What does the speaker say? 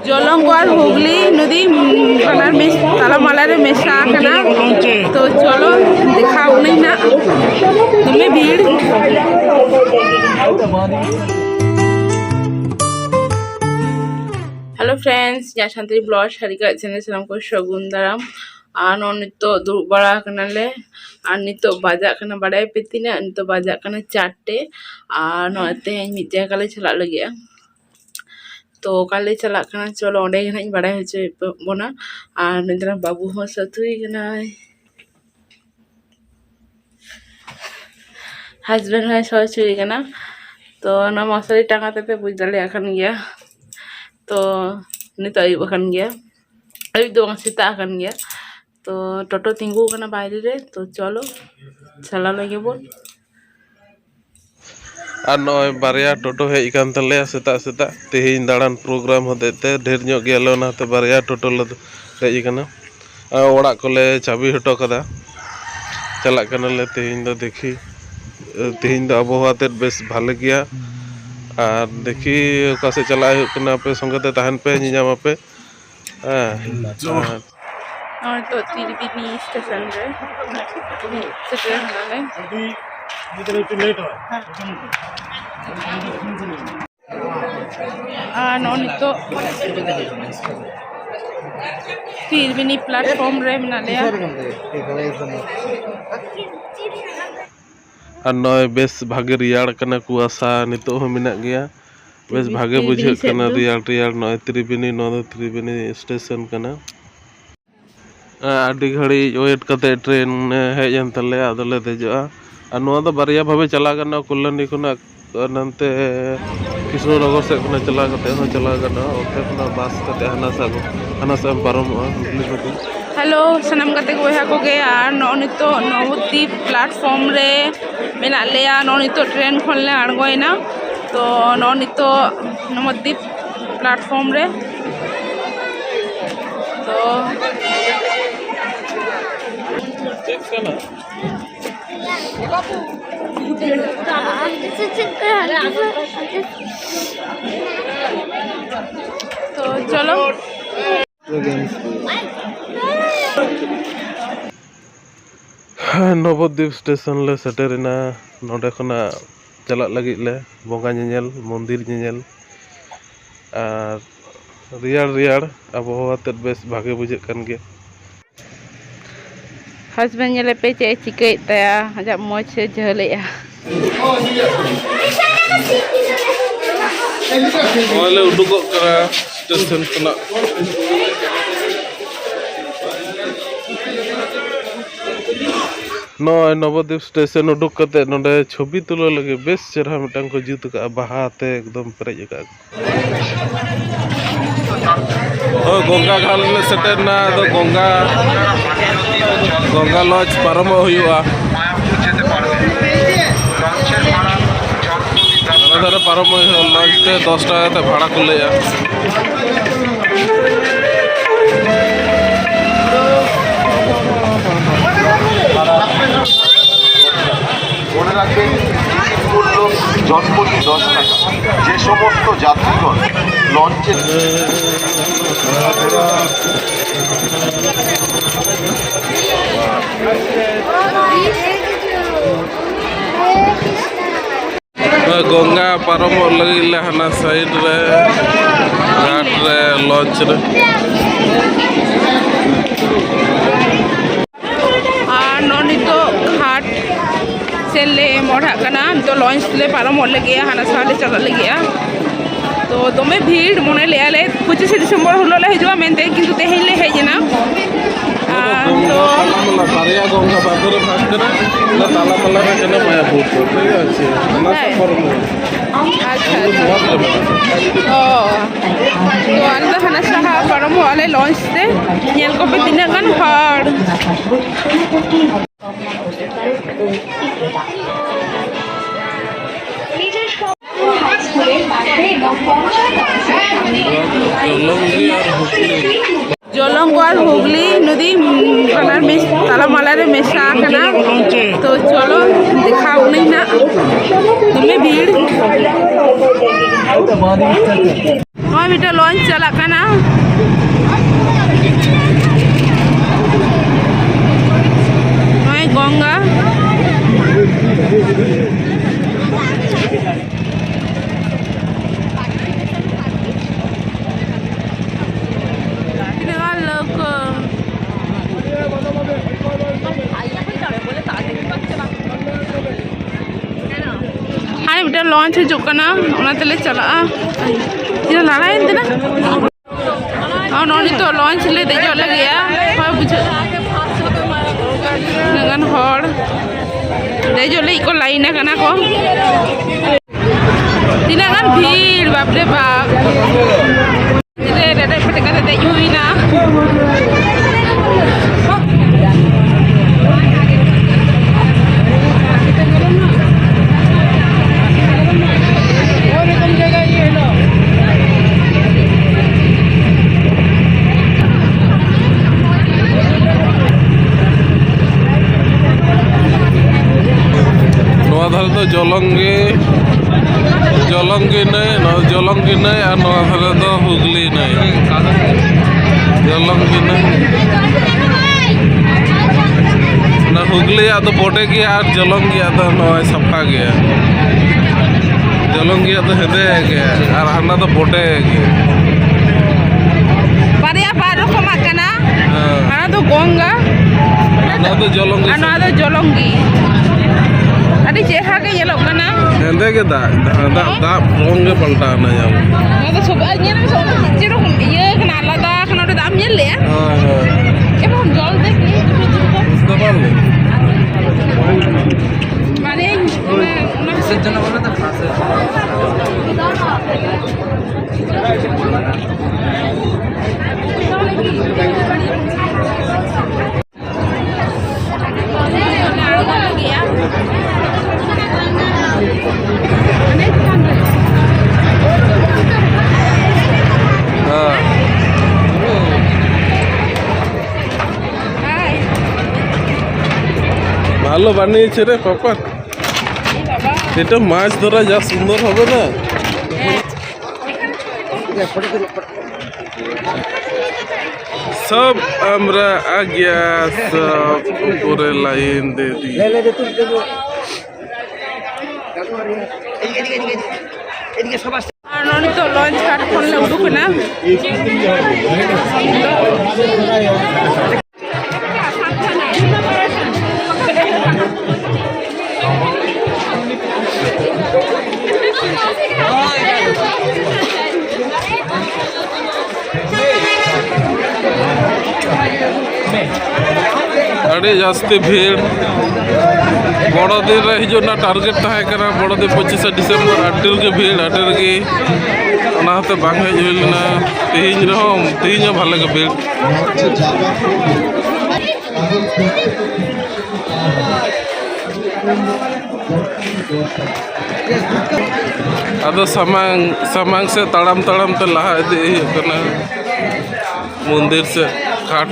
जलंग और हुगली नदी तालामाला रे मेशा कना तो चलो देखा नहीं ना तुम्हें भीड़। हेलो फ्रेंड्स या शांति ब्लॉग हरिका चैनल से हमको शगुन दाराम और नितो दुब बड़ा कनाले और नितो बाजा कना बड़ाई पे तीना नितो बाजा कना 4टे और नते मिद जायगा ले चला लगे तो काले चला कना चलो ओंडे गना बड़ा होचे बना और नितना बाबू हो सतुई कना हस्बैंड है सचुई कना तो ना मसारी टांगा पे बुझ दाले अखन गया तो नित अयुब अखन गया अयुब दो सेता अखन गया तो टोटो तिंगू कना बाहरी रे तो चलो चला लगे बोल और नय बारिया टोटो हेज कान तले सेता सेता तेहेन दाड़ान प्रोग्राम होते ढेर ᱧᱚᱜ ᱜᱮᱭᱟᱞᱮ ᱚᱱᱟᱛᱮ बारिया टोटो ले हेज काना ओड़ा कोले चाबी हटो कदा चला कानाले तेहेन दो देखी तेहेन दो आबहावा ते बेस भाले गया और देखी ओका से चला हुई कना पे संगते तहन पे निजाम पे और तो तिरबिनी स्टेशन रे सेटल होनाले इधर एक लेट हो नोनी तो तिरबिनी प्लेटफॉर्म रे मिनाले और नय बेस भागे रियाड़ कना कुआसा नितो हो मिना गया बेस भागे बुझे कना रियाड़ रियाड़ नय त्रिवेणी स्टेशन कना आडी घड़ी वेट कते ट्रेन हेज एन तले आदले देजोआ और नोआ दो बारिया भावे चला गना कुलनी खुना नंते कृष्णनगर से खुना चला कते हो चला गना ओते खुना बस कते हना सा पारमोआ हुगली कते हेलो सनम कते गोया को गे और नोनी तो नवद्वीप प्लेटफॉर्म रे मेना लेया नोनी तो ट्रेन खोलने आड़गोइना तो नोनी तो नवद्वीप प्लेटफॉर्म रे तो तो चलो नवद्वीप स्टेशन ले सेटेरना नोडे खना चला लगी ले बोंगा नेल मंदिर नेल और रियाड़ रियाड़ आबहावा ते बेस भागे बुझे कान गे हस्बैंड नेले पे चे चिके तया आजा मौज से झलेया ओले उडुको करा स्टेशन खना नय नवद्वीप स्टेशन उडुक कते नोडे छवि तुलो लगे बेस चेहरा मिटांग को जुत का बहाते एकदम पेरेज का ओ गंगा घाट ले सेटेरना तो गंगा लॉज पारम हुआ पारम लॉज ते 10 टाका भाड़ा को लिया জনপ্রতি 10 টাকা যে সমস্ত যাত্রীগণ লঞ্চে गंगा पारम लगे हना साइड रे घाट रे लॉन्च रे नोनी तो घाट से ले मोड़ा कना तो लॉन्च ले पारम लगे हाना साले चला लगे तो दमे भीड़ मने ले आले 25 दिसंबर हलो ले हिजुआ मेनते किंतु तेहेन ले हेजना तो बारिया गंगा बादरे भाग करे ना तालामाला रे कना मायापुर तो ठीक আছে ना परम अच्छा ओ तो आंदा हना साहा परम वाले लॉन्च से नेल को पे तिना गान हड़ जलंग और हुगली नदी तालामाला रे मेशा कना तो चलो देखा नहीं ना तुम्हें भीड़ Mau minta launch jalan kana. Mau gongga. Ini kan logo. Hai minta launch juga kana. Orang tele jalan. Ini larain tu na. Noni to launch le dejok lagi ya. Kau bujuk. Dengan hor. Dejok le ikut lainnya kan aku. Tidak kan bir bab de bab. Jadi ada pertengkaran dejok ina. Jalangi नहीं और नवा धरे तो हुगली नहीं जलंगी नहीं ना हुगली तो बोटे गया और जलंगी तो नवा सफा गया जलंगी तो हेदे गया और हाना तो बोटे गया Paria baru kemakana. Ana tu gongga. ना तो Jalangi Ana tu jolongi. Tadi ceha ke yellow kana. हेदे के दा रंग के पलटा ना यार Ada sobatnya nih sobat ciru iya kena lada kena udah ambil ya. Emang jual deh nih. इस्तेमाल नहीं Mana yang सज्जन बोला था खास ভালো বানিয়েছে রে পাপা এটা মাছ ধরা যা সুন্দর হবে না सब আমরা आ गया सब पूरे line they the Noni to launch card phone le uduk na. अड़ी जास्ती भीड़ बड़ो दिन रे हिजुना टारगेट ताहे करा बड़ो दिन 25 डिसेंबर अटिल के भीड़ अटिल की ओनाते बांग हेज हुइलना तेहिन रहम तेहिन भाले के भीड़ अदो समांग से तड़म ते लहा इदी हुइक कना मंदिर से घाट